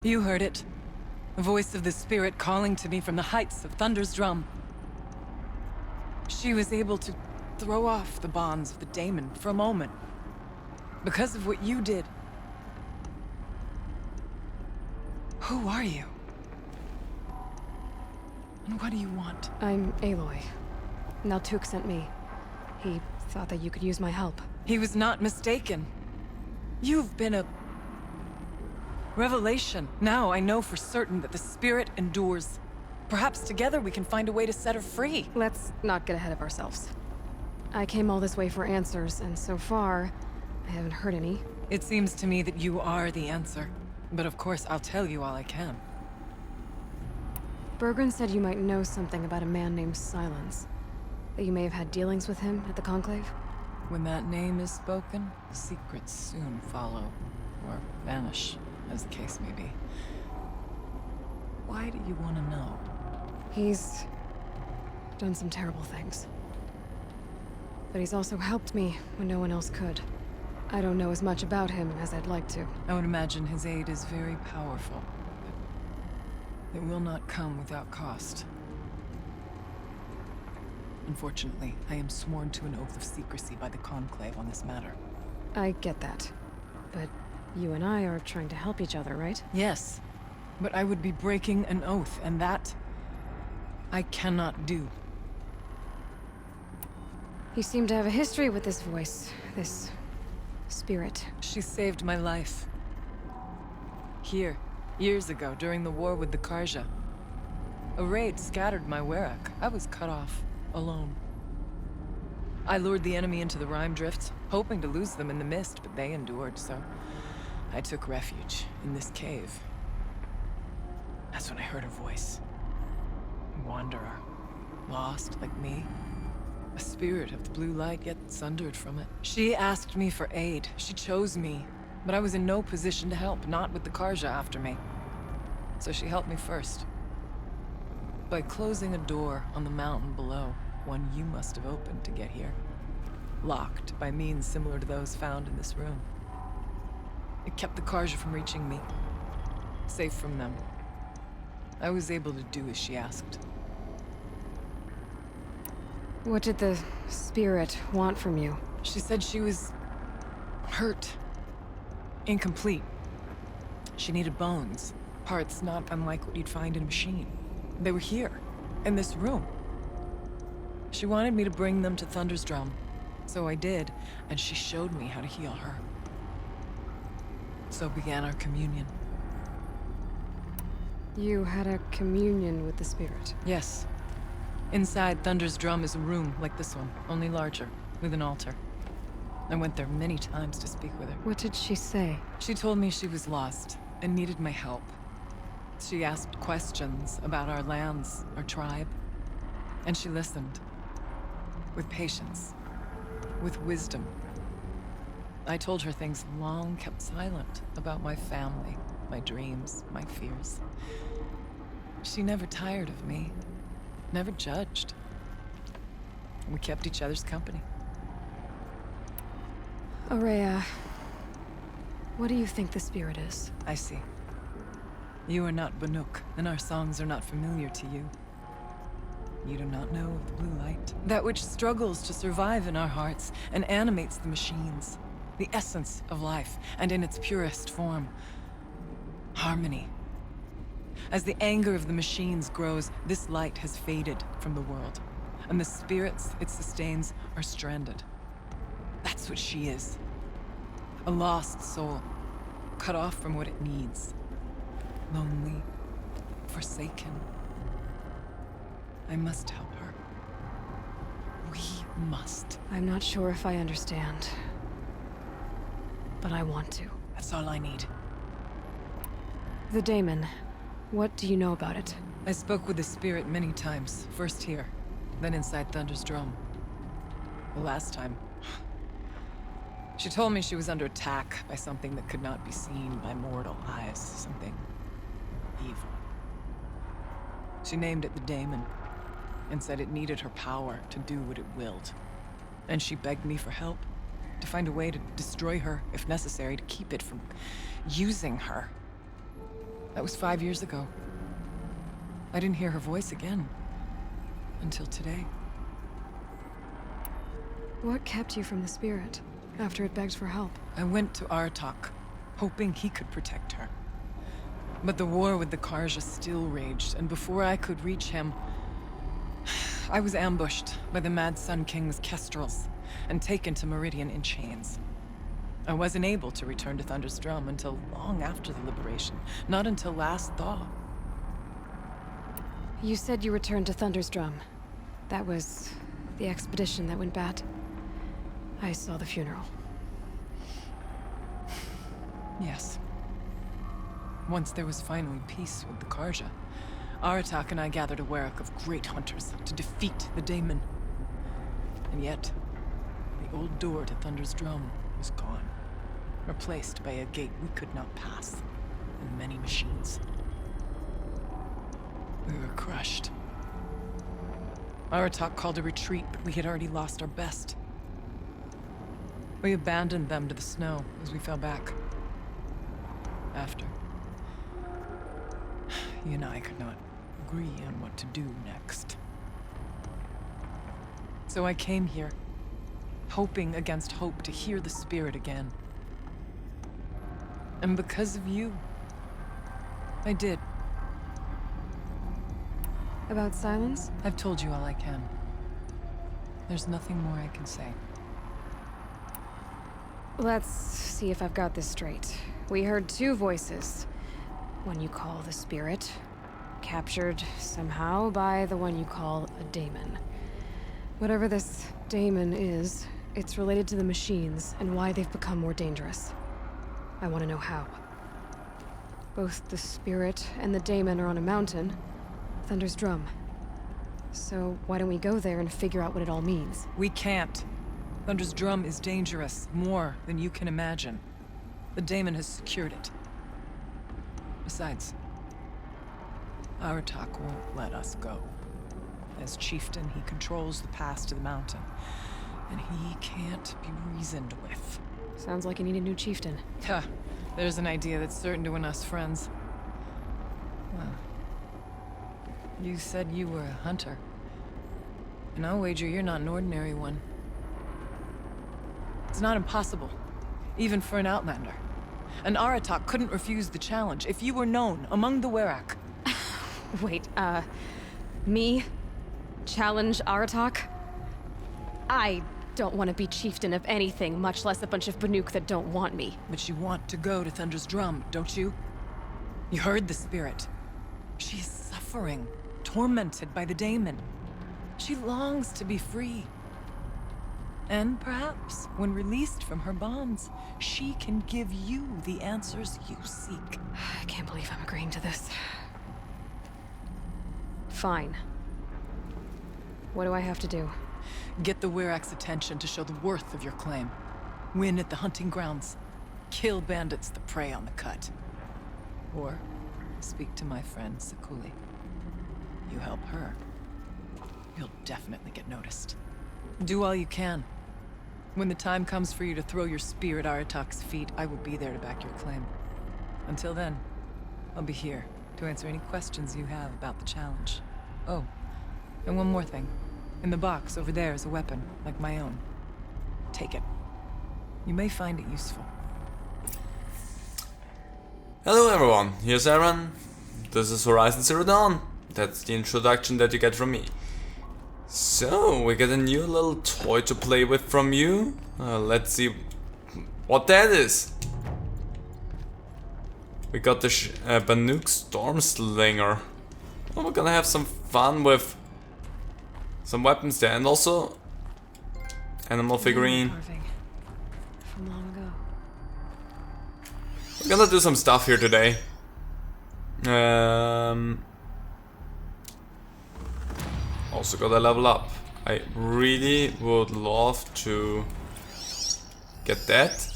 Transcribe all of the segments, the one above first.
You heard it. The voice of the spirit calling to me from the heights of Thunder's drum. She was able to throw off the bonds of the daemon for a moment. Because of what you did. Who are you? And what do you want? I'm Aloy. Naltuk sent me. He thought that you could use my help. He was not mistaken. You've been a revelation. Now I know for certain that the spirit endures. Perhaps together we can find a way to set her free. Let's not get ahead of ourselves. I came all this way for answers, and so far, I haven't heard any. It seems to me that you are the answer. But of course, I'll tell you all I can. Bergren said you might know something about a man named Silence. That you may have had dealings with him at the Conclave? When that name is spoken, secrets soon follow. Or vanish, as the case may be. Why do you want to know? He's done some terrible things. But he's also helped me when no one else could. I don't know as much about him as I'd like to. I would imagine his aid is very powerful. But it will not come without cost. Unfortunately, I am sworn to an oath of secrecy by the Conclave on this matter. I get that. But you and I are trying to help each other, right? Yes. But I would be breaking an oath, and that I cannot do. You seem to have a history with this voice, this spirit. She saved my life. Here, years ago, during the war with the Karja. A raid scattered my Werak. I was cut off, alone. I lured the enemy into the Rime Drift, hoping to lose them in the mist, but they endured, so I took refuge in this cave. That's when I heard her voice. A wanderer, lost like me. A spirit of the blue light, yet sundered from it. She asked me for aid. She chose me. But I was in no position to help, not with the Karja after me. So she helped me first. By closing a door on the mountain below, one you must have opened to get here. Locked by means similar to those found in this room. It kept the Karja from reaching me. Safe from them. I was able to do as she asked. What did the spirit want from you? She said she was hurt. Incomplete. She needed bones. Parts not unlike what you'd find in a machine. They were here, in this room. She wanted me to bring them to Thunder's drum. So I did, and she showed me how to heal her. So began our communion. You had a communion with the spirit? Yes. Inside Thunder's drum is a room like this one, only larger, with an altar. I went there many times to speak with her. What did she say? She told me she was lost and needed my help. She asked questions about our lands, our tribe, and she listened. With patience, with wisdom. I told her things long kept silent about my family, my dreams, my fears. She never tired of me. Never judged. We kept each other's company. Aurea, what do you think the spirit is? I see. You are not Banuk, and our songs are not familiar to you. You do not know of the blue light. That which struggles to survive in our hearts and animates the machines. The essence of life, and in its purest form. Harmony. As the anger of the machines grows, this light has faded from the world, and the spirits it sustains are stranded. That's what she is. A lost soul, cut off from what it needs. Lonely, forsaken. I must help her. We must. I'm not sure if I understand, but I want to. That's all I need. The daemon. What do you know about it? I spoke with the spirit many times, first here, then inside Thunder's drum. The last time, she told me she was under attack by something that could not be seen by mortal eyes, something evil. She named it the daemon, and said it needed her power to do what it willed. And she begged me for help, to find a way to destroy her, if necessary, to keep it from using her. That was 5 years ago. I didn't hear her voice again. Until today. What kept you from the spirit after it begged for help? I went to Aratak, hoping he could protect her. But the war with the Karja still raged, and before I could reach him, I was ambushed by the Mad Sun King's kestrels and taken to Meridian in chains. I wasn't able to return to Thunder's Drum until long after the liberation, not until last thaw. You said you returned to Thunder's Drum. That was the expedition that went bad. I saw the funeral. Yes. Once there was finally peace with the Karja, Aratak and I gathered a wherek of great hunters to defeat the Daemon. And yet, the old door to Thunder's Drum was gone, replaced by a gate we could not pass, and many machines. We were crushed. Aratak called a retreat, but we had already lost our best. We abandoned them to the snow as we fell back. After, he and I could not agree on what to do next. So I came here, hoping against hope to hear the spirit again. And because of you, I did. About silence? I've told you all I can. There's nothing more I can say. Let's see if I've got this straight. We heard two voices. One you call the spirit, captured somehow by the one you call a daemon. Whatever this daemon is, it's related to the machines and why they've become more dangerous. I want to know how. Both the spirit and the daemon are on a mountain, Thunder's Drum. So why don't we go there and figure out what it all means? We can't. Thunder's Drum is dangerous, more than you can imagine. The daemon has secured it. Besides, Aratak won't let us go. As chieftain, he controls the pass to the mountain, and he can't be reasoned with. Sounds like you need a new chieftain. Ha! There's an idea that's certain to win us friends. Well, you said you were a hunter. And I'll wager you're not an ordinary one. It's not impossible, even for an outlander. And Aratak couldn't refuse the challenge if you were known among the wherek. Wait, me? Challenge Aratak? I don't want to be chieftain of anything, much less a bunch of Banuk that don't want me. But you want to go to Thunder's Drum, don't you? You heard the spirit. She is suffering, tormented by the daemon. She longs to be free. And perhaps, when released from her bonds, she can give you the answers you seek. I can't believe I'm agreeing to this. Fine. What do I have to do? Get the Werek's attention to show the worth of your claim. Win at the hunting grounds. Kill bandits that prey on the cut. Or speak to my friend Sakuli. You help her, you'll definitely get noticed. Do all you can. When the time comes for you to throw your spear at Aratak's feet, I will be there to back your claim. Until then, I'll be here to answer any questions you have about the challenge. Oh, and one more thing. In the box over there is a weapon, like my own. Take it. You may find it useful. Hello everyone, here's Aaron. This is Horizon Zero Dawn. That's the introduction that you get from me. So, we get a new little toy to play with from you. Let's see what that is. We got the Banuk Stormslinger. Oh, we're gonna have some fun with some weapons there, and also animal figurine. Carving from long ago. We're gonna do some stuff here today. Also gotta level up. I really would love to get that.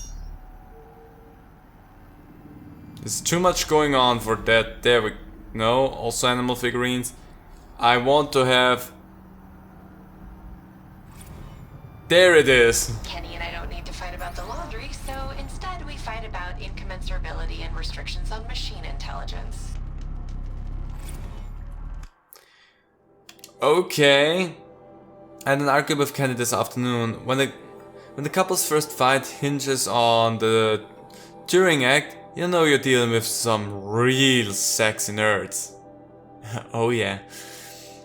There's too much going on for that. There we no, also animal figurines. I want to have. There it is. Kenny and I don't need to fight about the laundry, so instead we fight about incommensurability and restrictions on machine intelligence. Okay. I had an argument with Kenny this afternoon. When the couple's first fight hinges on the Turing Act, you know you're dealing with some real sexy nerds. Oh yeah.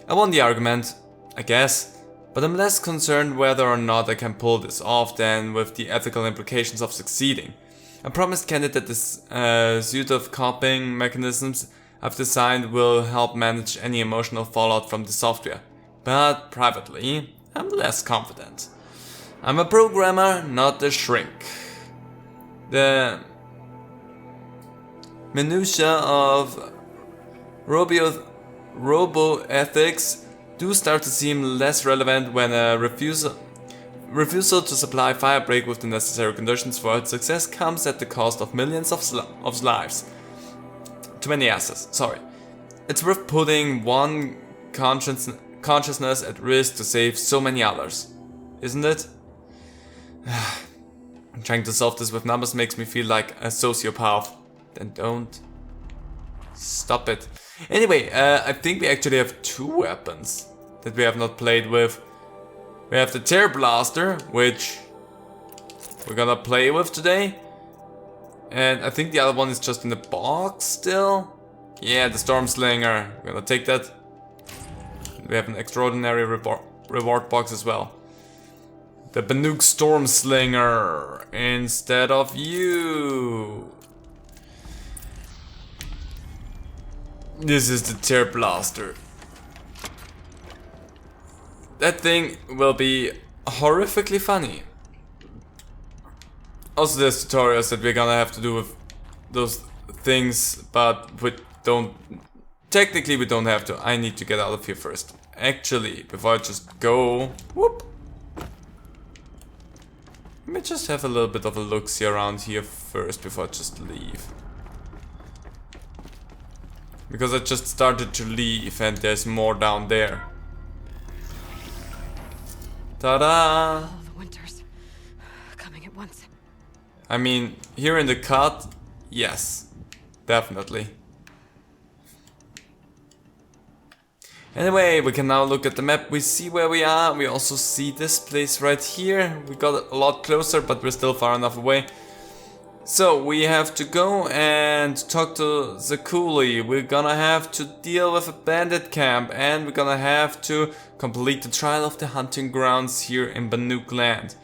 I won the argument, I guess, but I'm less concerned whether or not I can pull this off than with the ethical implications of succeeding. I promised Kenny that this suite of coping mechanisms I've designed will help manage any emotional fallout from the software, but privately, I'm less confident. I'm a programmer, not a shrink. The minutiae of robo-ethics do start to seem less relevant when a refusal to supply Firebreak with the necessary conditions for its success comes at the cost of millions of lives. Too many assets, sorry. It's worth putting one consciousness at risk to save so many others, isn't it? Trying to solve this with numbers makes me feel like a sociopath. Then don't. Stop it. Anyway, I think we actually have 2 weapons that we have not played with. We have the Tear Blaster, which we're gonna play with today. And I think the other one is just in the box still. Yeah, the Storm Slinger. We're gonna take that. We have an extraordinary reward box as well. The Banuk Storm Slinger instead of you. This is the Tear Blaster. That thing will be horrifically funny. Also, there's tutorials that we're gonna have to do with those things, but we don't. Technically, we don't have to. I need to get out of here first. Actually, before I just go. Whoop! Let me just have a little bit of a look-see around here first before I just leave. Because I just started to leave and there's more down there. Ta-da! Oh, the winters. Coming at once. I mean, here in the cut, yes. Definitely. Anyway, we can now look at the map. We see where we are. We also see this place right here. We got a lot closer, but we're still far enough away. So we have to go and talk to Zakuli. We're gonna have to deal with a bandit camp, and we're gonna have to complete the trial of the hunting grounds here in Banuk land.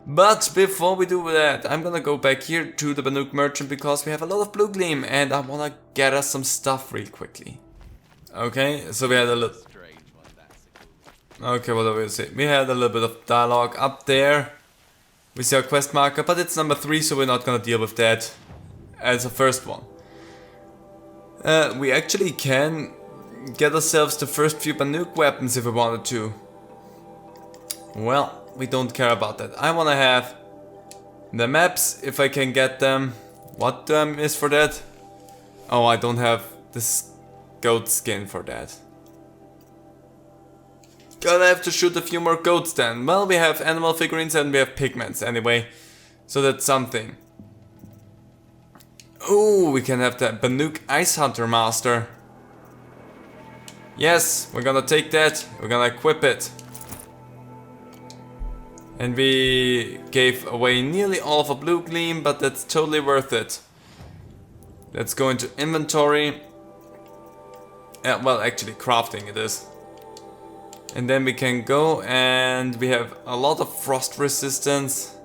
But before we do that, I'm gonna go back here to the Banuk merchant because we have a lot of blue gleam and I wanna get us some stuff real quickly. Okay, so we had a little... Okay, what do we say? We had a little bit of dialogue up there. We see our quest marker, but it's number 3, so we're not gonna deal with that as a first one. We actually can get ourselves the first few Banuk weapons if we wanted to. Well, we don't care about that. I wanna have the maps if I can get them. What do I miss for that? Oh, I don't have this goat skin for that. Gonna have to shoot a few more goats then. Well, we have animal figurines and we have pigments anyway. So that's something. Oh, we can have the Banuk Ice Hunter Master. Yes, we're gonna take that. We're gonna equip it. And we gave away nearly all of a blue gleam, but that's totally worth it. Let's go into inventory. Well, actually crafting it is. And then we can go and we have a lot of frost resistance.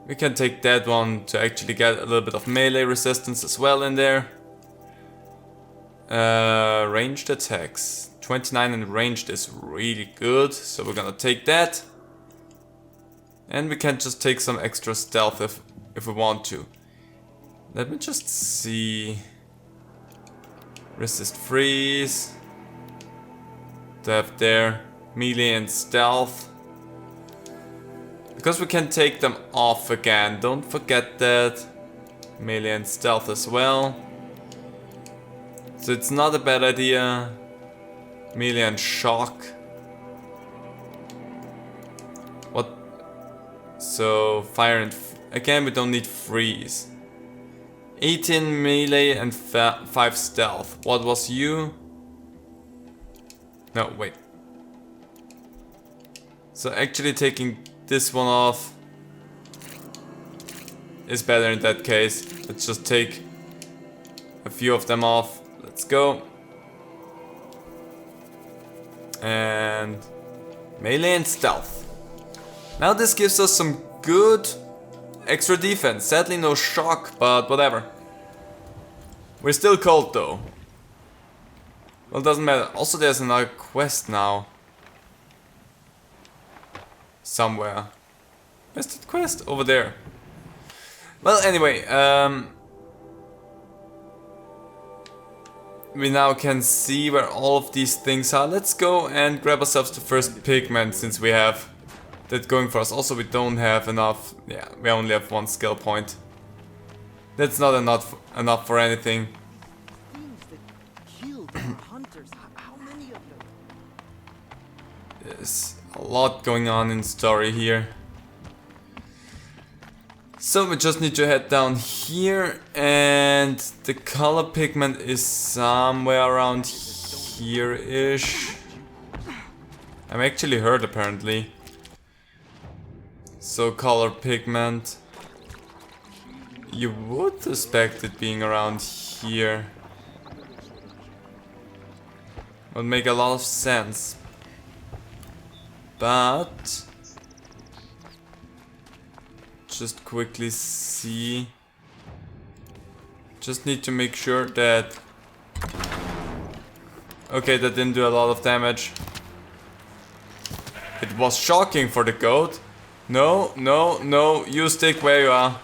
We can take that one to actually get a little bit of melee resistance as well in there. Ranged attacks. 29 and ranged is really good, so we're gonna take that. And we can just take some extra stealth if we want to. Let me just see. Resist freeze. To have there melee and stealth. Because we can take them off again, don't forget that. Melee and stealth as well. So it's not a bad idea. Melee and shock. What? So fire and again we don't need freeze. 18 melee and 5 stealth. What was you? No, wait. So actually taking this one off is better in that case. Let's just take a few of them off. Let's go. And melee and stealth. Now this gives us some good extra defense. Sadly no shock, but whatever. We're still cold though. Well, doesn't matter. Also there's another quest now. Somewhere. Where's that quest? Over there. Well, anyway, we now can see where all of these things are. Let's go and grab ourselves the first pigment since we have that going for us. Also, we don't have enough. Yeah, we only have one skill point. That's not enough for anything. Things that killed our hunters. How many of them? There's a lot going on in story here. So we just need to head down here, and the color pigment is somewhere around here-ish. I'm actually hurt apparently. So color pigment. You would suspect it being around here. Would make a lot of sense. But just quickly see. Just need to make sure that... Okay, that didn't do a lot of damage. It was shocking for the goat. No, no, no, you stick where you are.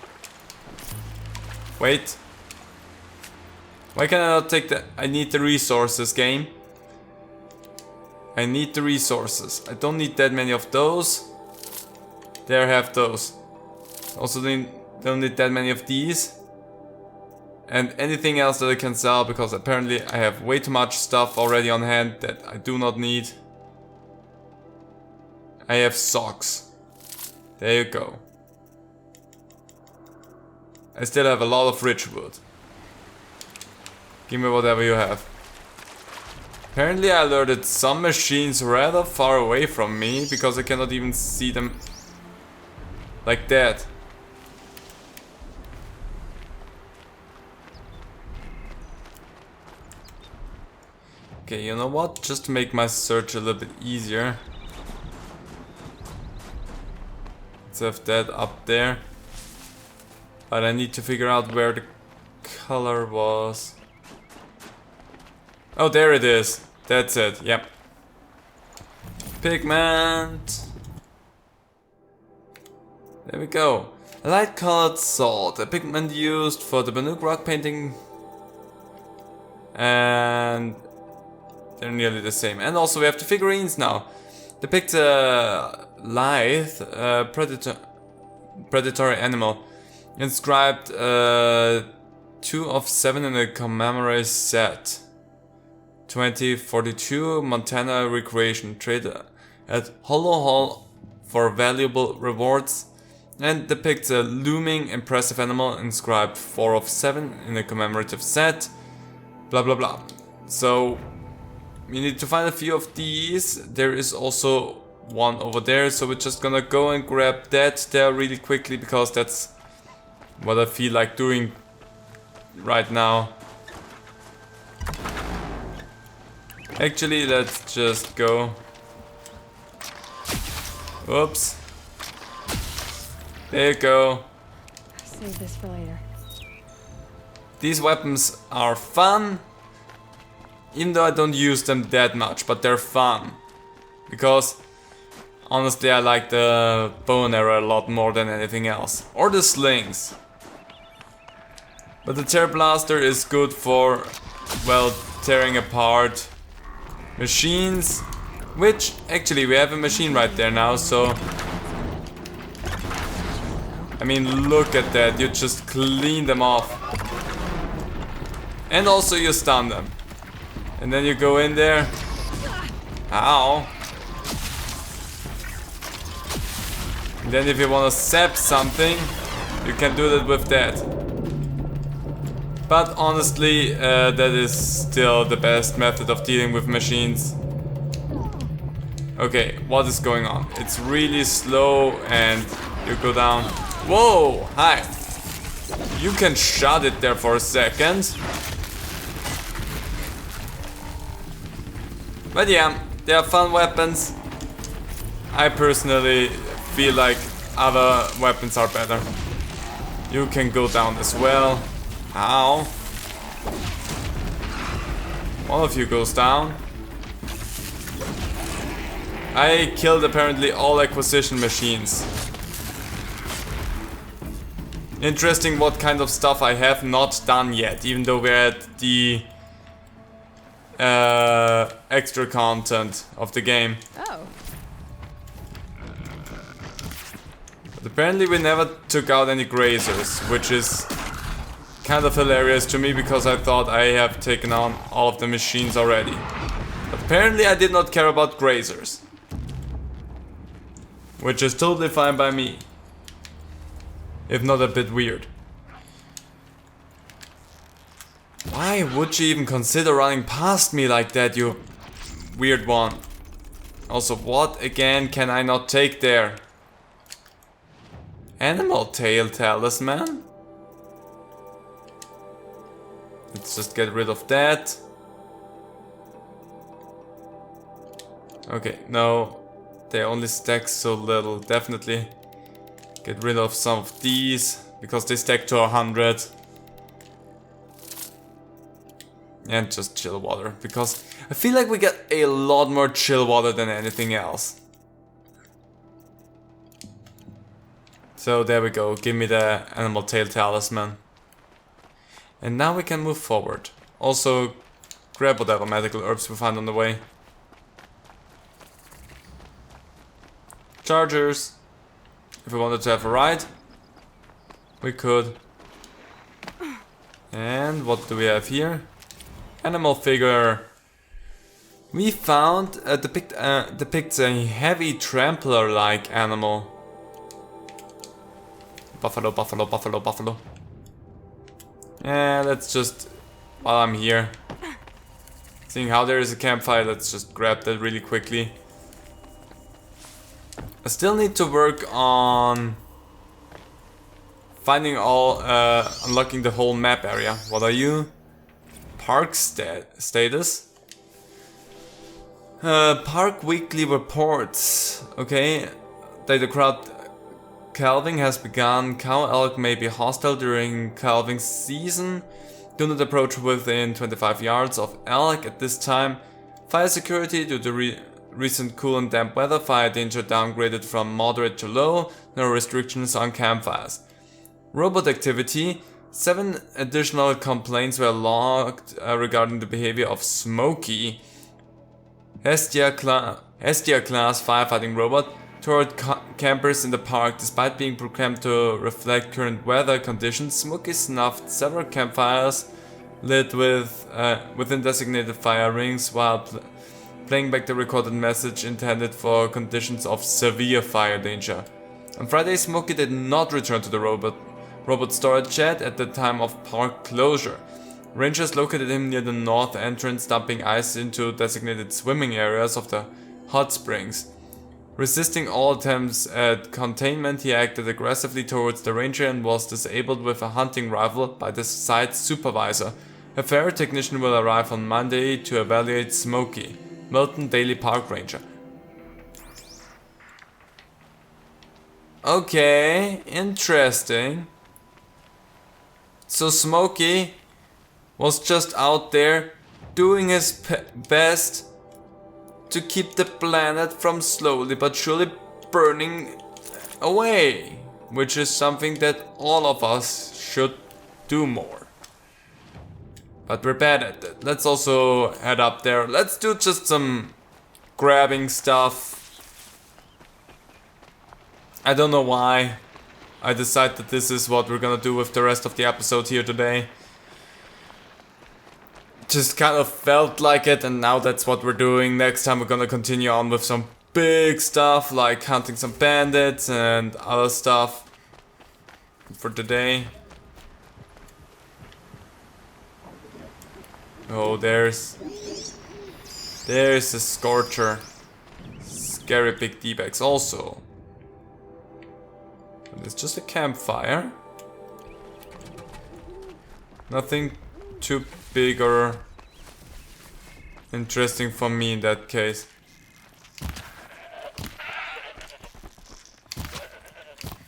Wait. Why can I not take the... I need the resources, game. I need the resources. I don't need that many of those. There, have those. Also don't need that many of these. And anything else that I can sell, because apparently I have way too much stuff already on hand that I do not need. I have socks. There you go. I still have a lot of rich wood. Give me whatever you have. Apparently I alerted some machines rather far away from me because I cannot even see them like that. Okay, you know what? Just to make my search a little bit easier. Let's have that up there. But I need to figure out where the color was. Oh, there it is. That's it. Yep. Pigment. There we go. A light colored salt. A pigment used for the Banuk rock painting. And they're nearly the same. And also we have the figurines now. Depict a lithe predatory animal. Inscribed 2 of 7 in the commemorative set. 2042 Montana Recreation. Trade at Hollow Hall for valuable rewards. And depicts a looming impressive animal inscribed 4 of 7 in the commemorative set. Blah blah blah. So we need to find a few of these. There is also one over there, so we're just gonna go and grab that there really quickly because that's what I feel like doing right now. Actually, let's just go. Oops. There you go. Save this for later. These weapons are fun, even though I don't use them that much, but they're fun. Because, honestly, I like the bow and arrow a lot more than anything else. Or the slings. But the tear blaster is good for, well, tearing apart machines. Which, actually, we have a machine right there now, so... I mean, look at that, you just clean them off. And also you stun them. And then you go in there. Ow. And then if you want to zap something, you can do that with that. But honestly, that is still the best method of dealing with machines. Okay, what is going on? It's really slow and you go down. Whoa, hi. You can shut it there for a second. But yeah, they are fun weapons. I personally feel like other weapons are better. You can go down as well. Ow. One of you goes down. I killed apparently all acquisition machines. Interesting what kind of stuff I have not done yet, even though we're at the extra content of the game. Oh. But apparently we never took out any grazers, which is kind of hilarious to me because I thought I have taken on all of the machines already. But apparently I did not care about grazers. Which is totally fine by me. If not a bit weird. Why would you even consider running past me like that, you weird one? Also, what again can I not take there? Animal tail talisman? Let's just get rid of that. Okay, no. They only stack so little. Definitely get rid of some of these because they stack to 100. And just chill water because I feel like we get a lot more chill water than anything else. So there we go. Give me the animal tail talisman. And now we can move forward. Also grab whatever magical herbs we find on the way. Chargers. If we wanted to have a ride, we could. And what do we have here? Animal figure. We found depicts a heavy trampler-like animal. Buffalo, buffalo, buffalo, buffalo. Yeah, let's just, while I'm here, seeing how there is a campfire, let's just grab that really quickly. I still need to work on finding all, unlocking the whole map area. What are you? Park status? Park weekly reports. Okay. Data crowd calving has begun. Cow elk may be hostile during calving season. Do not approach within 25 yards of elk at this time. Fire security due to recent cool and damp weather. Fire danger downgraded from moderate to low. No restrictions on campfires. Robot activity. 7 additional complaints were logged regarding the behavior of Smokey, Hestia class firefighting robot, toward campers in the park. Despite being programmed to reflect current weather conditions, Smokey snuffed several campfires lit within designated fire rings while playing back the recorded message intended for conditions of severe fire danger. On Friday, Smokey did not return to the robot storage shed at the time of park closure. Rangers located him near the north entrance, dumping ice into designated swimming areas of the hot springs. Resisting all attempts at containment, he acted aggressively towards the ranger and was disabled with a hunting rifle by the site's supervisor. A fire technician will arrive on Monday to evaluate Smokey. Milton Daily Park Ranger. Okay, interesting. So Smokey was just out there doing his best to keep the planet from slowly but surely burning away, which is something that all of us should do more. But we're bad at it. Let's also head up there. Let's do just some grabbing stuff. I don't know why I decided that this is what we're gonna do with the rest of the episode here today. Just kind of felt like it, and now that's what we're doing. Next time we're gonna continue on with some big stuff like hunting some bandits and other stuff. For today. Oh, there's a Scorcher. scary big D-bags also. And it's just a campfire. Nothing too big or interesting for me in that case.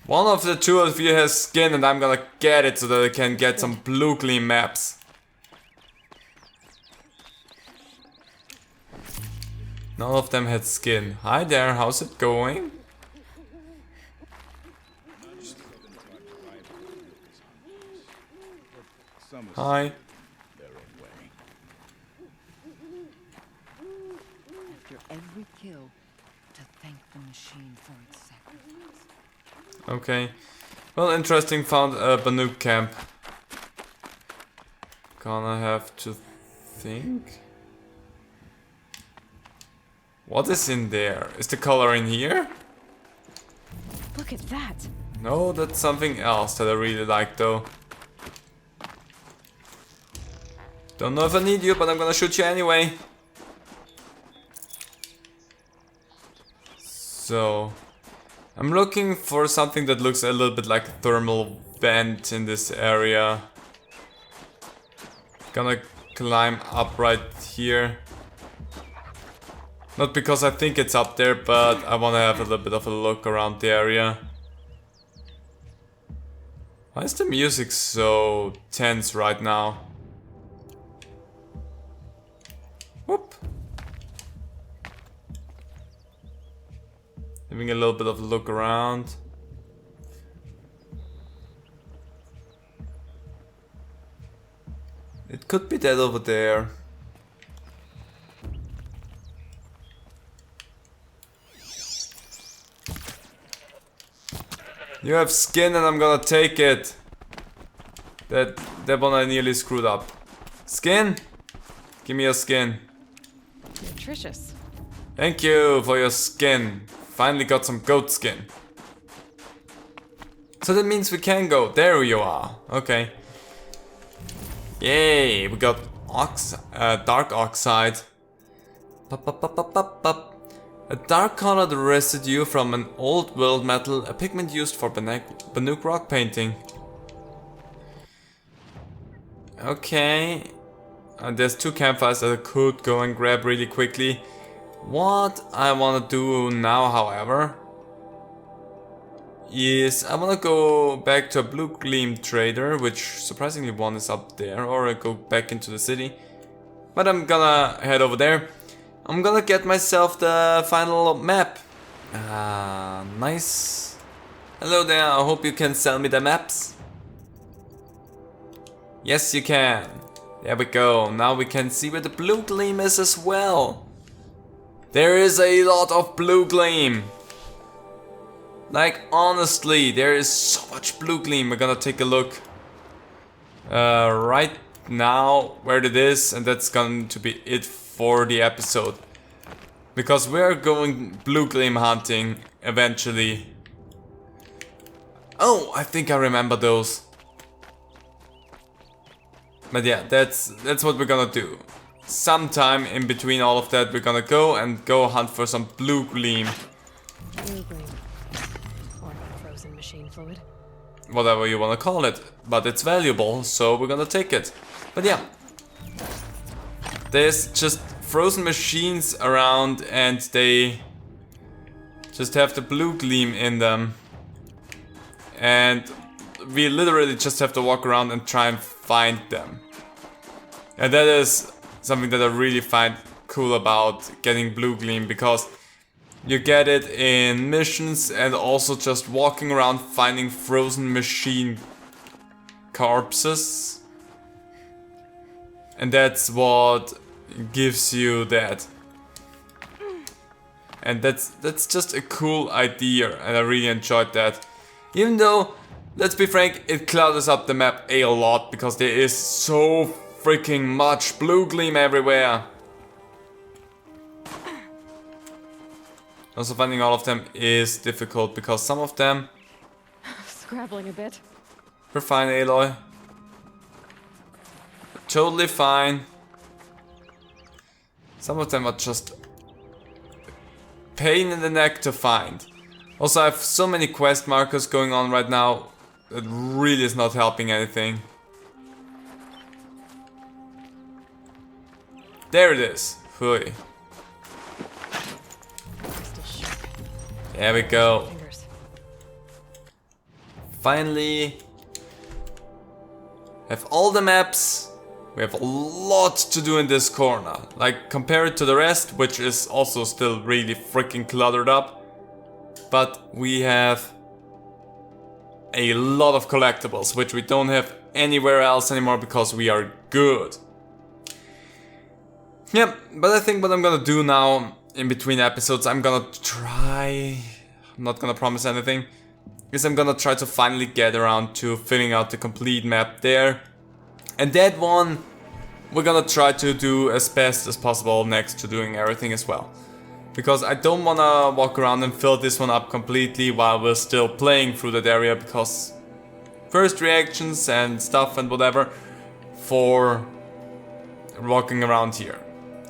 One of the two of you has skin and I'm gonna get it so that I can get some blue gleam maps. None of them had skin. Hi there, how's it going? Hi. After every kill, to thank the machine for its sacrifice. Okay. Well, interesting, found a Banuk camp. Gonna have to think. What is in there? Is the color in here? Look at that. No, that's something else that I really like though. Don't know if I need you, but I'm gonna shoot you anyway. So, I'm looking for something that looks a little bit like a thermal vent in this area. Gonna climb up right here. Not because I think it's up there, but I wanna have a little bit of a look around the area. Why is the music so tense right now? Whoop. Having a little bit of a look around. It could be that over there. You have skin and I'm gonna take it. That one I nearly screwed up. Skin? Give me your skin. Nutritious. Thank you for your skin. Finally got some goat skin. So that means we can go. There you are. Okay. Yay, we got dark oxide. Pop, pop, pop, pop, pop, pop. A dark colored residue from an old world metal, a pigment used for Banuk rock painting. Okay. There's two campfires that I could go and grab really quickly. What I want to do now, however, is I want to go back to a blue gleam trader, which surprisingly one is up there, or I go back into the city. But I'm gonna head over there. I'm gonna get myself the final map. Nice. Hello there, I hope you can sell me the maps. Yes, you can. There we go. Now we can see where the blue gleam is as well. There is a lot of blue gleam. Like, honestly, there is so much blue gleam. We're gonna take a look right now where it is, and that's going to be it for the episode. Because we're going blue gleam hunting eventually. Oh, I think I remember those. But yeah, that's what we're gonna do. Sometime in between all of that, we're gonna go hunt for some blue gleam. Blue gleam. Or frozen machine fluid. Whatever you wanna call it. But it's valuable, so we're gonna take it. But yeah. There's just frozen machines around and they just have the blue gleam in them. And we literally just have to walk around and try and find them. And that is something that I really find cool about getting blue gleam, because you get it in missions and also just walking around finding frozen machine corpses. And that's what gives you that. And that's just a cool idea, and I really enjoyed that. Even though, let's be frank, it clouds up the map a lot because there is so freaking much blue gleam everywhere. Also, finding all of them is difficult because some of them... Scrabbling a bit. We're fine, Aloy. Totally fine. Some of them are just pain in the neck to find. Also, I have so many quest markers going on right now. It really is not helping anything. There it is. Hui. There we go. Fingers. Finally. Have all the maps. We have a lot to do in this corner. Like, compared to the rest, which is also still really freaking cluttered up. But we have a lot of collectibles, which we don't have anywhere else anymore because we are good. Yeah, but I think what I'm gonna do now, in between episodes, I'm gonna try... I'm not gonna promise anything. Is I'm gonna try to finally get around to filling out the complete map there. And that one, we're gonna try to do as best as possible next to doing everything as well. Because I don't wanna walk around and fill this one up completely while we're still playing through that area, because first reactions and stuff and whatever for walking around here.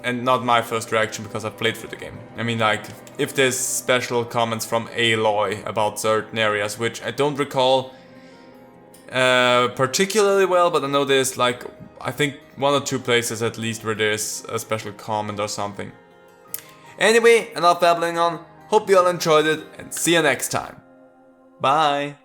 And not my first reaction because I've played through the game. I mean, like, if there's special comments from Aloy about certain areas, which I don't recall particularly well, but I know there's like, I think 1 or 2 places at least where there's a special comment or something. Anyway, enough babbling on. Hope you all enjoyed it and see you next time. Bye!